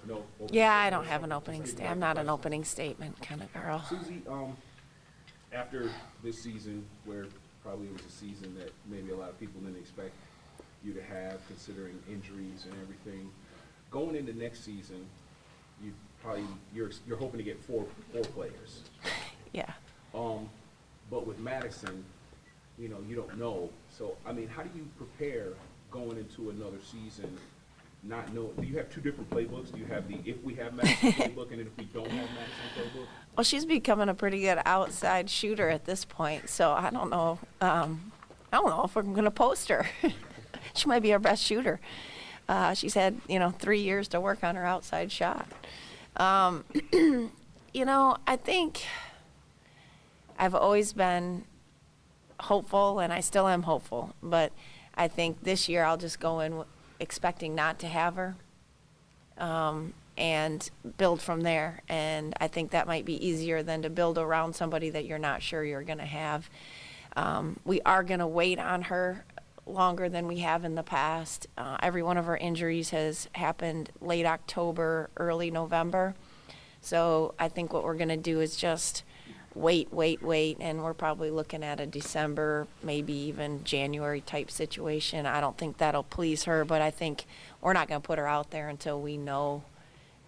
No. Yeah, I don't have an opening statement. I'm not an opening statement kind of girl. Suzy, after this season, where probably it was a season that maybe a lot of people didn't expect you to have, considering injuries and everything, going into next season, you're hoping to get four players. Yeah. But with Madison, you don't know. So I mean, how do you prepare going into another season? Not know. Do you have two different playbooks? Do you have the if we have Madison playbook and if we don't have Madison playbook? Well, she's becoming a pretty good outside shooter at this point, so I don't know. I don't know if we're going to post her. She might be our best shooter. She's had 3 years to work on her outside shot. I think I've always been hopeful, and I still am hopeful. But I think this year I'll just go in expecting not to have her, and build from there. And I think that might be easier than to build around somebody that you're not sure you're going to have. We are going to wait on her longer than we have in the past. Every one of her injuries has happened late October, early November. So I think what we're going to do is just wait, and we're probably looking at a December, maybe even January type situation. I don't think that'll please her, but I think we're not going to put her out there until we know,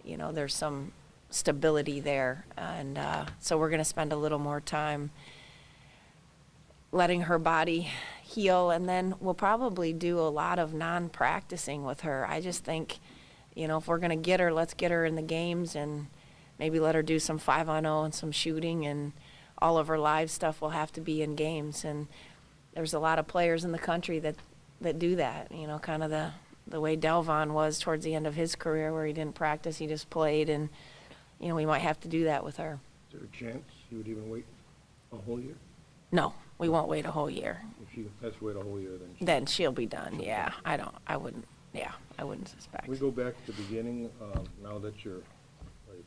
there's some stability there. And so we're going to spend a little more time letting her body heal, and then we'll probably do a lot of non-practicing with her. I just think, if we're going to get her, let's get her in the games and maybe let her do some 5-on-0 and some shooting, and all of her live stuff will have to be in games. And there's a lot of players in the country that do that, kind of the way Delvon was towards the end of his career, where he didn't practice, he just played. And, we might have to do that with her. Is there a chance you would even wait a whole year? No, we won't wait a whole year. If she has to wait a whole year, then she'll be done. Yeah, I wouldn't suspect. We go back to the beginning, now that you're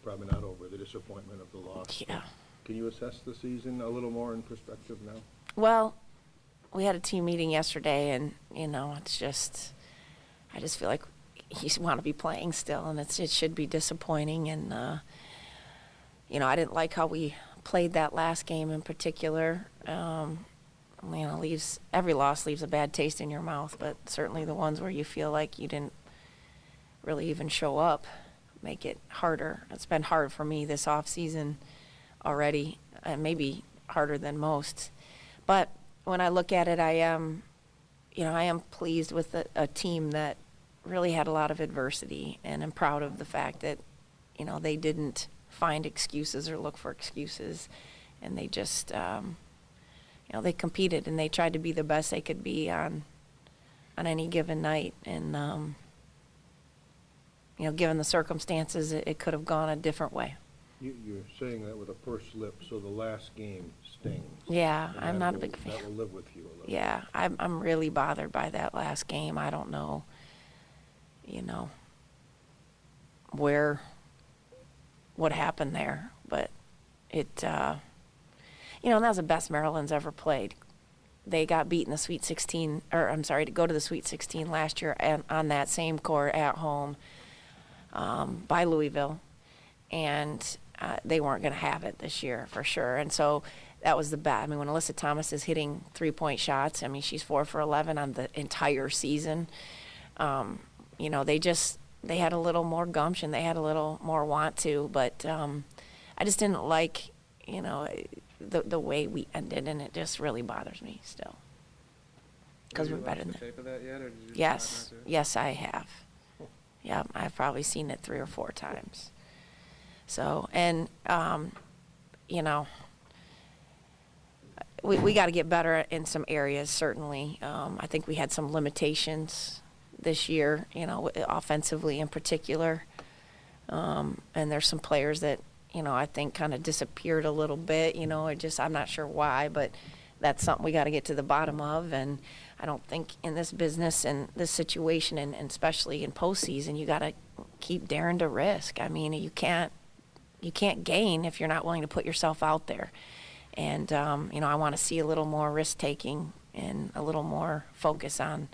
probably not over the disappointment of the loss. Yeah. Can you assess the season a little more in perspective now? Well, we had a team meeting yesterday, and it's just, I just feel like you want to be playing still, and it should be disappointing. And I didn't like how we played that last game in particular. Every loss leaves a bad taste in your mouth, but certainly the ones where you feel like you didn't really even show up make it harder. It's been hard for me this off season already, and maybe harder than most. But when I look at it, I am pleased with a team that really had a lot of adversity, and I'm proud of the fact that, they didn't find excuses or look for excuses, and they just, they competed and they tried to be the best they could be on any given night. And, given the circumstances, it could have gone a different way. You're saying that with a pursed lip, so the last game stings. Yeah, I'm not a big fan. That will live with you a little. Yeah, I'm really bothered by that last game. I don't know, what happened there, but it, and that was the best Maryland's ever played. They got beat in the Sweet 16, to go to the Sweet 16 last year on that same court at home by Louisville, and they weren't going to have it this year for sure. And so that was the bet. I mean, when Alyssa Thomas is hitting 3-point shots, she's 4 for 11 on the entire season. They had a little more gumption. They had a little more want to, but I just didn't like, the way we ended, and it just really bothers me still. Because we're better than that. Tape of that yet, or did you Yes, I have. Yeah, I've probably seen it 3 or 4 times. So, and we got to get better in some areas, certainly. I think we had some limitations this year, offensively in particular. And there's some players that, I think kind of disappeared a little bit, I'm not sure why, but that's something we got to get to the bottom of. And I don't think in this business and this situation, and especially in postseason, you got to keep daring to risk. You can't gain if you're not willing to put yourself out there. And, I want to see a little more risk-taking and a little more focus on,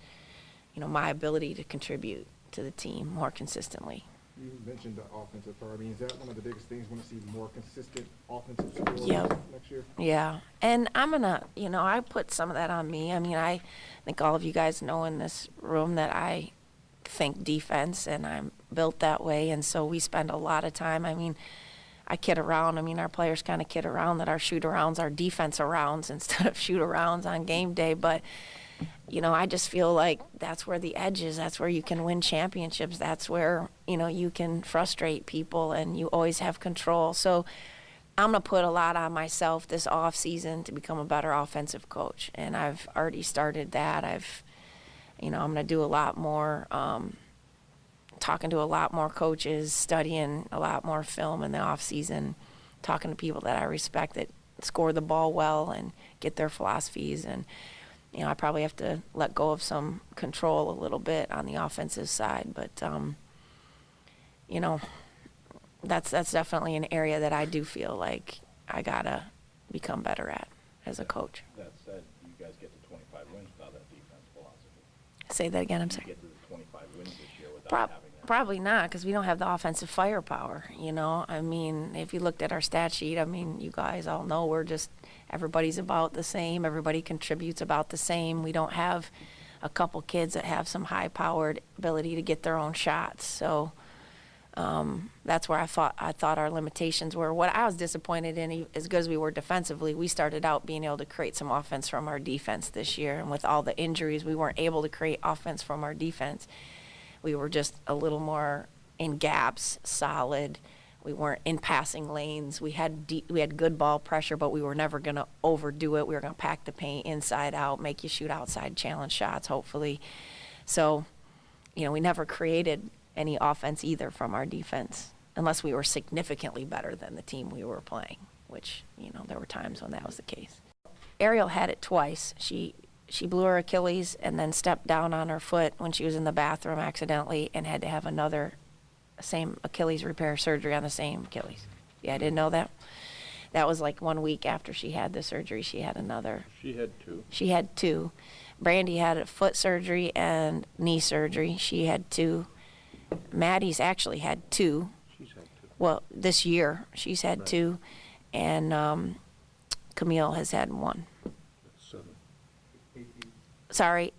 my ability to contribute to the team more consistently. You mentioned the offensive part. I mean, is that one of the biggest things? Want to see more consistent offensive scores Yep. next year? Yeah, and I'm gonna, I put some of that on me. I mean, I think all of you guys know in this room that I think defense, and I'm built that way, and so we spend a lot of time. I mean, I kid around. I mean, our players kind of kid around that our shoot-arounds are defense arounds instead of shoot-arounds on game day, but I just feel like that's where the edge is. That's where you can win championships. That's where, you can frustrate people and you always have control. So I'm going to put a lot on myself this off season to become a better offensive coach. And I've already started that. I'm going to do a lot more, talking to a lot more coaches, studying a lot more film in the off season, talking to people that I respect that score the ball well and get their philosophies. And I probably have to let go of some control a little bit on the offensive side, but that's definitely an area that I do feel like I gotta become better at as a coach. That said, you guys get to 25 wins without that defense philosophy. Say that again. I'm You sorry. get to the 25 wins this year without having that. Probably not, because we don't have the offensive firepower. I mean, if you looked at our stat sheet, I mean, you guys all know everybody's about the same. Everybody contributes about the same. We don't have a couple kids that have some high-powered ability to get their own shots. So that's where I thought our limitations were. What I was disappointed in, as good as we were defensively, we started out being able to create some offense from our defense this year. And with all the injuries, we weren't able to create offense from our defense. We were just a little more in gaps, solid. We weren't in passing lanes. We had good ball pressure, but we were never going to overdo it. We were going to pack the paint inside out, make you shoot outside challenge shots, hopefully. So, we never created any offense either from our defense, unless we were significantly better than the team we were playing, which, there were times when that was the case. Ariel had it twice. She blew her Achilles and then stepped down on her foot when she was in the bathroom accidentally and had to have another same Achilles repair surgery on the same Achilles. Yeah, I didn't know that. That was like 1 week after she had the surgery. She had another. She had two. She had two. Brandy had a foot surgery and knee surgery. She had two. Maddie's actually had two. She's had two. Well, this year she's had Right. two, and Camille has had one. That's 7. Sorry,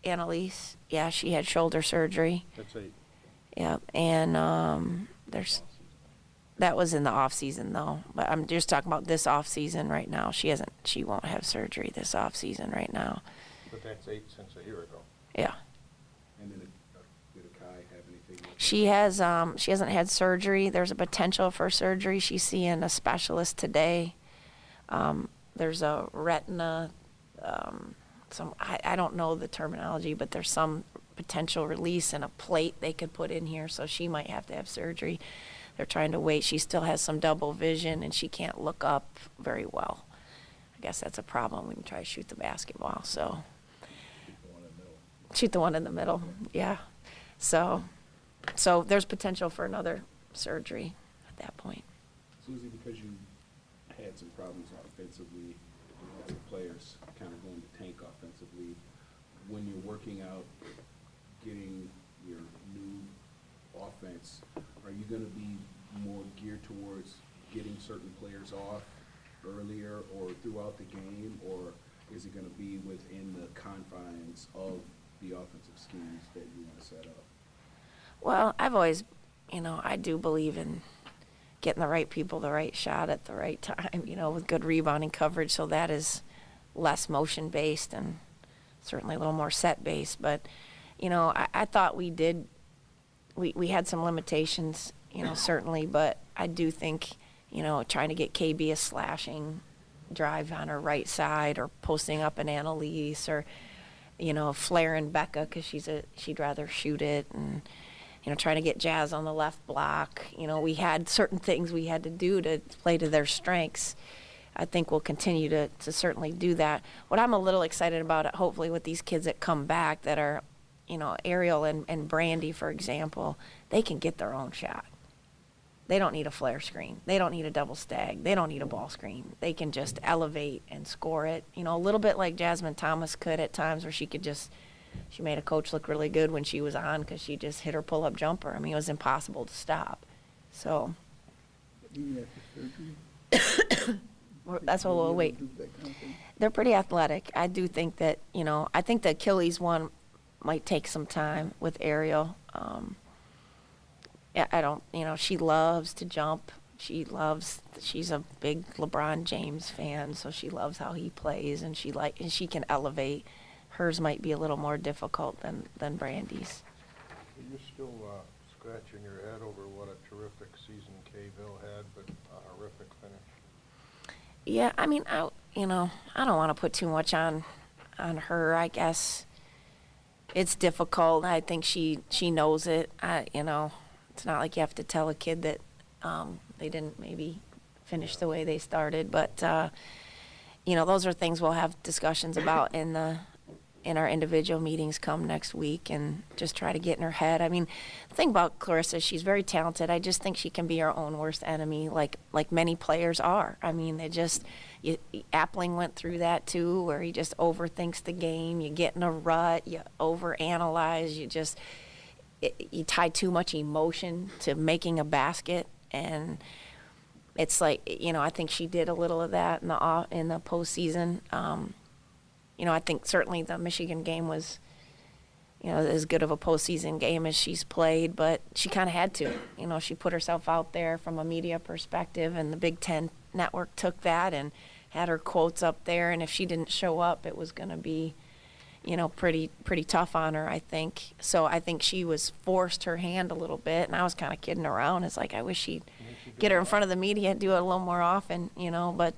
Annalise. Yeah, she had shoulder surgery. That's 8. Yeah, and that was in the off season though. But I'm just talking about this off season right now. She won't have surgery this off season right now. But that's 8 since a year ago. Yeah. And then did Akai have anything? She hasn't had surgery. There's a potential for surgery. She's seeing a specialist today. There's a retina, I don't know the terminology, but there's some potential release in a plate they could put in here, so she might have to have surgery. They're trying to wait. She still has some double vision, and she can't look up very well. I guess that's a problem when you try to shoot the basketball, so. Shoot the one in the middle, yeah. So there's potential for another surgery at that point. Suzy, because you had some problems offensively, as the players kind of going to tank offensively, when you're working out, getting your new offense, are you going to be more geared towards getting certain players off earlier or throughout the game, or is it going to be within the confines of the offensive schemes that you want to set up? Well, I've always, I do believe in getting the right people the right shot at the right time, with good rebounding coverage, so that is less motion-based and certainly a little more set-based. But, I thought we had some limitations, certainly, but I do think, trying to get KB a slashing drive on her right side or posting up an Annalise or, flaring Becca because she'd rather shoot it, and, trying to get Jazz on the left block. We had certain things we had to do to play to their strengths. I think we'll continue to certainly do that. What I'm a little excited about, hopefully, with these kids that come back that are, Ariel and Brandy, for example, they can get their own shot. They don't need a flare screen. They don't need a double stag. They don't need a ball screen. They can just elevate and score it. A little bit like Jasmine Thomas could at times, where she could just she made a coach look really good when she was on because she just hit her pull-up jumper. I mean, it was impossible to stop. So that's what we'll wait. They're pretty athletic. I do think that, I think the Achilles one might take some time with Ariel. I don't, she loves to jump. She's a big LeBron James fan, so she loves how he plays, and she can elevate. Hers might be a little more difficult than Brandy's. You're still scratching your head over what a terrific season Kayville had, but a horrific finish. Yeah, I mean, I don't want to put too much on her. I guess it's difficult. I think she knows it. It's not like you have to tell a kid that they didn't maybe finish the way they started, but those are things we'll have discussions about in our individual meetings come next week, and just try to get in her head. I mean, the thing about Clarissa, she's very talented. I just think she can be her own worst enemy, like many players are. I mean, Appling went through that too, where he just overthinks the game. You get in a rut, you overanalyze, you tie too much emotion to making a basket, and it's like, I think she did a little of that in the postseason. I think certainly the Michigan game was, as good of a postseason game as she's played, but she kind of had to. She put herself out there from a media perspective, and the Big Ten Network took that and had her quotes up there, and if she didn't show up, it was going to be, pretty tough on her, I think. So I think she was forced her hand a little bit, and I was kind of kidding around. It's like, I wish she'd get her in front of the media and do it a little more often, but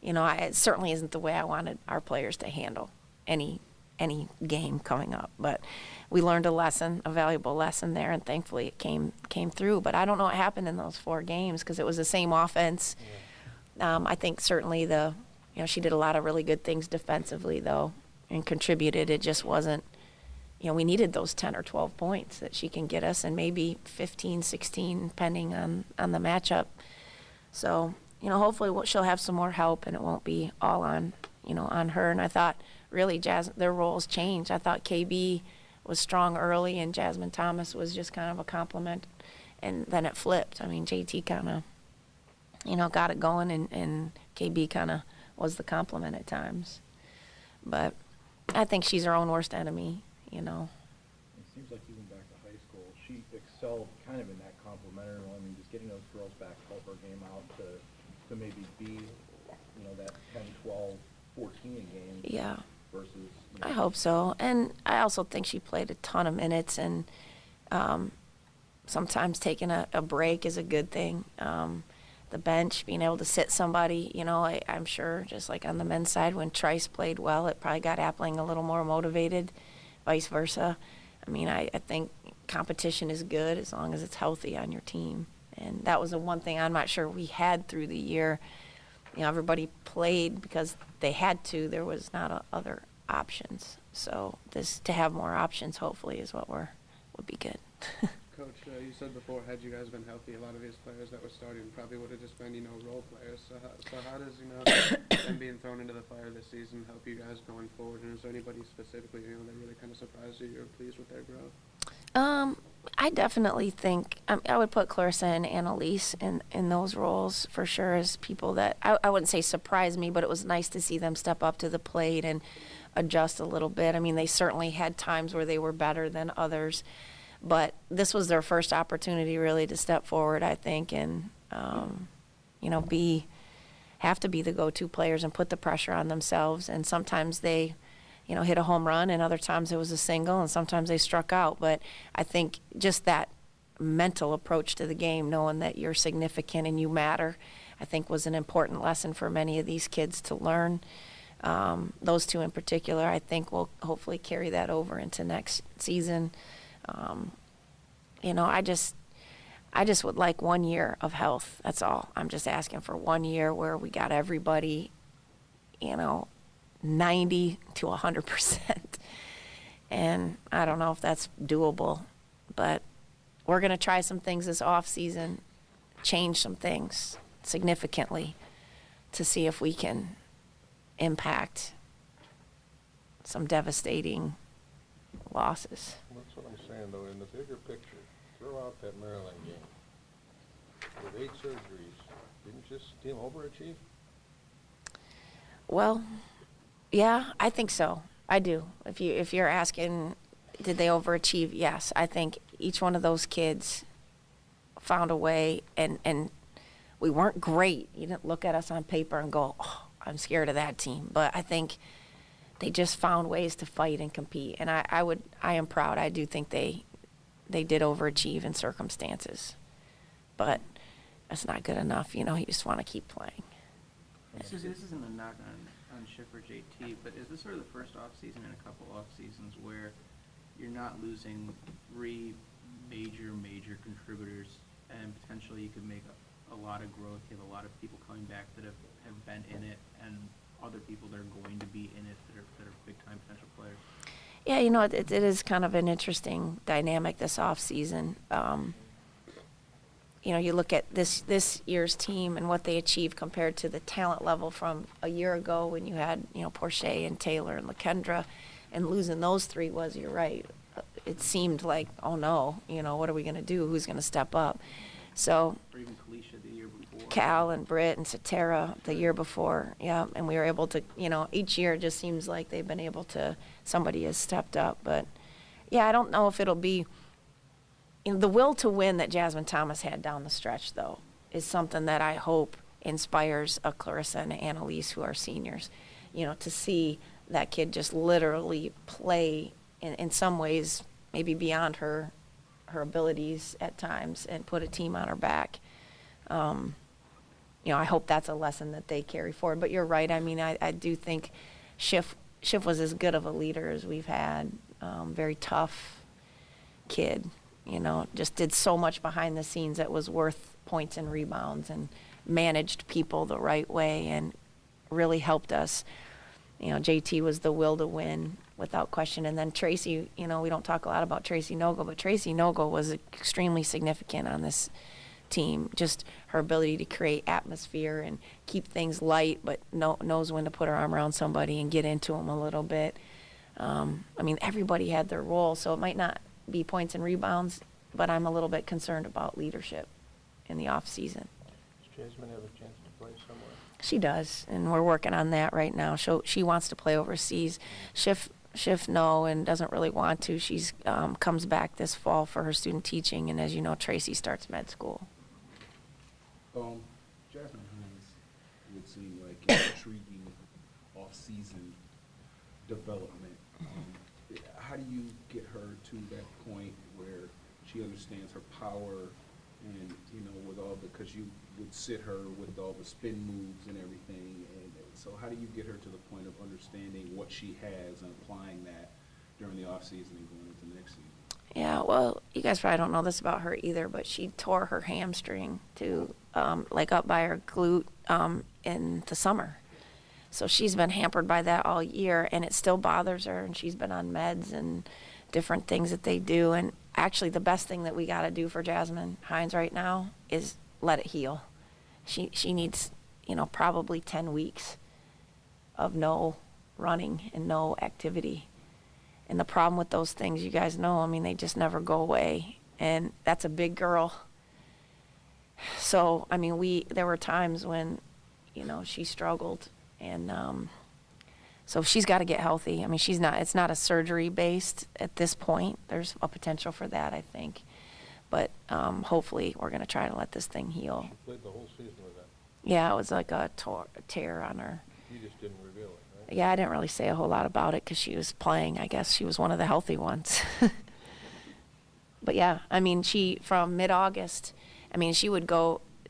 it certainly isn't the way I wanted our players to handle any game coming up. But we learned a valuable lesson there, and thankfully it came through. But I don't know what happened in those 4 games because it was the same offense. Yeah. I think certainly she did a lot of really good things defensively, though, and contributed. It just wasn't, we needed those 10 or 12 points that she can get us, and maybe 15, 16, depending on the matchup. So, hopefully she'll have some more help, and it won't be all on her. And I thought really their roles changed. I thought KB was strong early, and Jasmine Thomas was just kind of a compliment, and then it flipped. I mean, JT kind of, got it going, and KB kind of was the compliment at times. But I think she's her own worst enemy, It seems like even back to high school, she excelled kind of in that complimentary role. I mean, just getting those girls back to help her game out to maybe be, that 10, 12, 14 game. Yeah. Versus. I hope so. And I also think she played a ton of minutes, and sometimes taking a break is a good thing. The bench, being able to sit somebody, I'm sure just like on the men's side, when Trice played well, it probably got Appling a little more motivated, vice versa. I mean, I think competition is good as long as it's healthy on your team. And that was the one thing I'm not sure we had through the year. Everybody played because they had to. There was not other options. So to have more options, hopefully, is what would be good. Coach, you said before, had you guys been healthy, a lot of these players that were starting probably would have just been, role players. So how does, them being thrown into the fire this season help you guys going forward? And is there anybody specifically, that really kind of surprised you? You're pleased with their growth? I definitely think I would put Clarissa and Annalise in those roles for sure, as people that I wouldn't say surprised me, but it was nice to see them step up to the plate and adjust a little bit. I mean, they certainly had times where they were better than others, but this was their first opportunity really to step forward, I think, and have to be the go-to players and put the pressure on themselves. And sometimes they hit a home run, and other times it was a single, and sometimes they struck out. But I think just that mental approach to the game, knowing that you're significant and you matter, I think was an important lesson for many of these kids to learn. Those 2 in particular, I think, will hopefully carry that over into next season. I just would like 1 year of health. That's all. I'm just asking for 1 year where we got everybody, 90 to 100%. And I don't know if that's doable, but we're going to try some things this off season, change some things significantly to see if we can impact some devastating losses. That's what I'm saying, though, in the bigger picture, throw out that Maryland game. With 8 surgeries, didn't this team overachieve? Well, yeah, I think so. I do. If you're asking, did they overachieve? Yes. I think each one of those kids found a way, and we weren't great. You didn't look at us on paper and go, oh, I'm scared of that team. But I think they just found ways to fight and compete. And I am proud. I do think they did overachieve in circumstances. But that's not good enough. You just want to keep playing. Suzy, this isn't a knock on Schiff or JT, but is this sort of the first off season in a couple off seasons where you're not losing 3 major contributors, and potentially you could make a lot of growth? You have a lot of people coming back that have been in it, and other people that are going to be in it that are big time potential players. Yeah, it is kind of an interesting dynamic this off season. You look at this year's team and what they achieved compared to the talent level from a year ago when you had, Porcher and Taylor and LaKendra, and losing those 3 was, you're right, it seemed like, oh no, what are we going to do? Who's going to step up? So Or even Kalisha the year before. Cal and Britt and Satara the year before, yeah, and we were able to, each year it just seems like they've been able to, somebody has stepped up. But, yeah, I don't know if it'll be, the will to win that Jasmine Thomas had down the stretch, though, is something that I hope inspires a Clarissa and Annalise, who are seniors, to see that kid just literally play in some ways maybe beyond her abilities at times and put a team on her back. I hope that's a lesson that they carry forward. But you're right. I mean, I do think Schiff was as good of a leader as we've had. Very tough kid. Just did so much behind the scenes that was worth points and rebounds, and managed people the right way and really helped us. JT was the will to win without question. And then Tracy, we don't talk a lot about Tracy Nogle, but Tracy Nogle was extremely significant on this team. Just her ability to create atmosphere and keep things light, but knows when to put her arm around somebody and get into them a little bit. Everybody had their role, so it might not be points and rebounds, but I'm a little bit concerned about leadership in the off season. Does Jasmine have a chance to play somewhere? She does, and we're working on that right now. She wants to play overseas. Schiff no, and doesn't really want to. She's comes back this fall for her student teaching, and as you know, Tracy starts med school. Jasmine Hines would seem like an intriguing off-season development. How do you get her to that point where she understands her power and, with all because you would sit her with all the spin moves and everything. And so how do you get her to the point of understanding what she has and applying that during the off season and going into next season? Yeah, well, you guys probably don't know this about her either, but she tore her hamstring up by her glute in the summer. So she's been hampered by that all year, and it still bothers her, and she's been on meds and different things that they do. And actually, the best thing that we got to do for Jasmine Hines right now is let it heal. She needs, probably 10 weeks of no running and no activity. And the problem with those things, you guys know, they just never go away. And that's a big girl. So, there were times when, she struggled. And so she's got to get healthy. It's not a surgery based at this point. There's a potential for that, I think. But hopefully we're going to try to let this thing heal. She played the whole season with that. Yeah, it was like a tear on her. You just didn't reveal it, right? Yeah, I didn't really say a whole lot about it because she was playing. I guess she was one of the healthy ones. But yeah, she, from mid-August, she would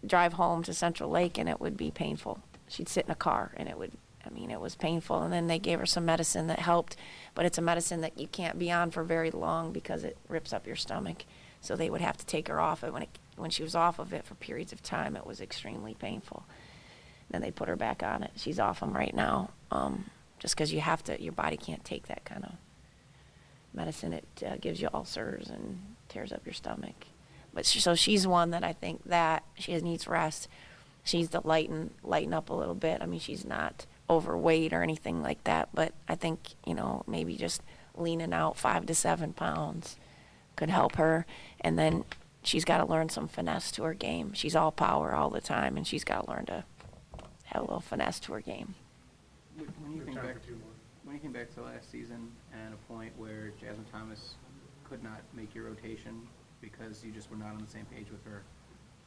drive home to Central Lake and it would be painful. She'd sit in a car and it was painful. And then they gave her some medicine that helped, but it's a medicine that you can't be on for very long because it rips up your stomach. So they would have to take her off it. When she was off of it for periods of time, it was extremely painful. Then they put her back on it. She's off them right now, just because your body can't take that kind of medicine. It gives you ulcers and tears up your stomach. But so she's one that I think that she needs rest. She needs to lighten up a little bit. She's not overweight or anything like that, but I think, maybe just leaning out 5 to 7 pounds could help her. And then she's got to learn some finesse to her game. She's all power all the time, and she's got to learn to have a little finesse to her game. When you think back, when you think back to last season and a point where Jasmine Thomas could not make your rotation because you just were not on the same page with her,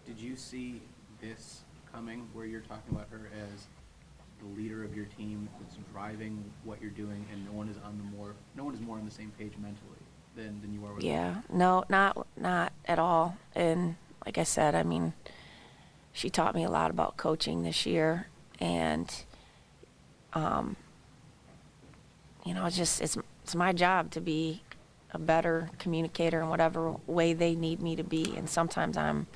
did you see this coming where you're talking about her as the leader of your team that's driving what you're doing, and no one is more on the same page mentally than you are with her? Yeah, no, not at all. And like I said, I mean, she taught me a lot about coaching this year, and it's my job to be a better communicator in whatever way they need me to be. And sometimes I'm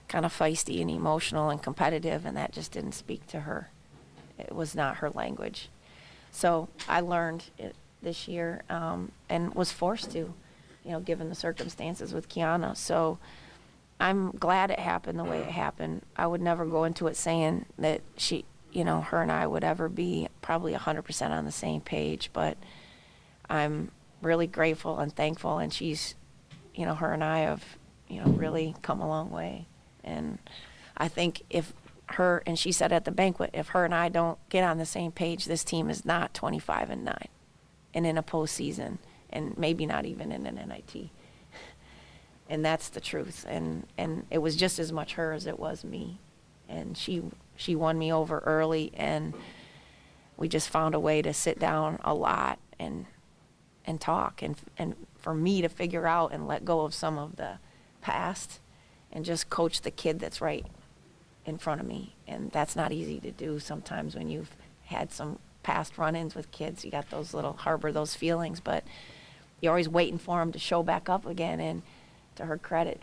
kind of feisty and emotional and competitive, and that just didn't speak to her. It was not her language. So I learned it this year, and was forced to, given the circumstances with Kiana. So I'm glad it happened the way it happened. I would never go into it saying that she, her and I would ever be probably 100% on the same page, but I'm really grateful and thankful, and she's, her and I have, really come a long way. And I think if her, and she said at the banquet, if her and I don't get on the same page, this team is not 25-9 and in a postseason, and maybe not even in an NIT. And that's the truth. And it was just as much her as it was me. And she won me over early, and we just found a way to sit down a lot and talk, and for me to figure out and let go of some of the past and just coach the kid that's right in front of me. And that's not easy to do sometimes when you've had some past run-ins with kids. You got those little, harbor those feelings, but you're always waiting for them to show back up again. And to her credit,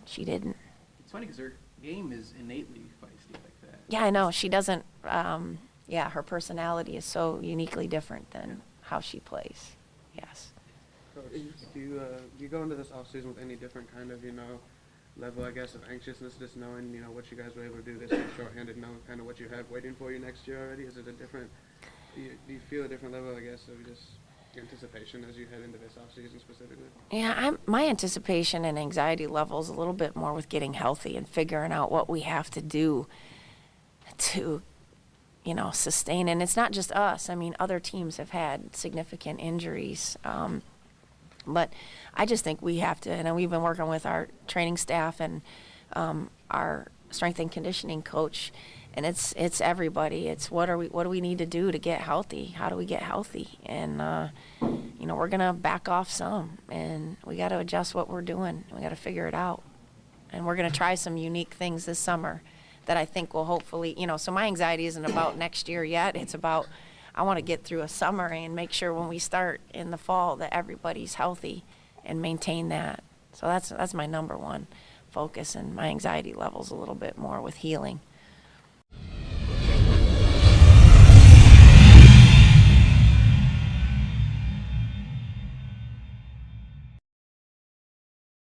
she didn't. It's funny because her game is innately feisty like that. Yeah, I know. She doesn't, her personality is so uniquely different than how she plays. Yes. Coach, do you go into this offseason with any different kind of, level, I guess, of anxiousness, just knowing, what you guys were able to do this year shorthanded, knowing kind of what you have waiting for you next year already? Is it a different, do you feel a different level, I guess, of just anticipation as you head into this offseason specifically? Yeah, my anticipation and anxiety level is a little bit more with getting healthy and figuring out what we have to do to, sustain. And it's not just us. I mean, other teams have had significant injuries. But I just think we have to, and we've been working with our training staff and our strength and conditioning coach, and it's everybody. It's what do we need to do to get healthy? How do we get healthy? And we're gonna back off some, and we got to adjust what we're doing. We got to figure it out, and we're gonna try some unique things this summer that I think will hopefully, so my anxiety isn't about next year yet. It's about, I want to get through a summer and make sure when we start in the fall that everybody's healthy and maintain that. So that's my number one focus, and my anxiety level's a little bit more with healing.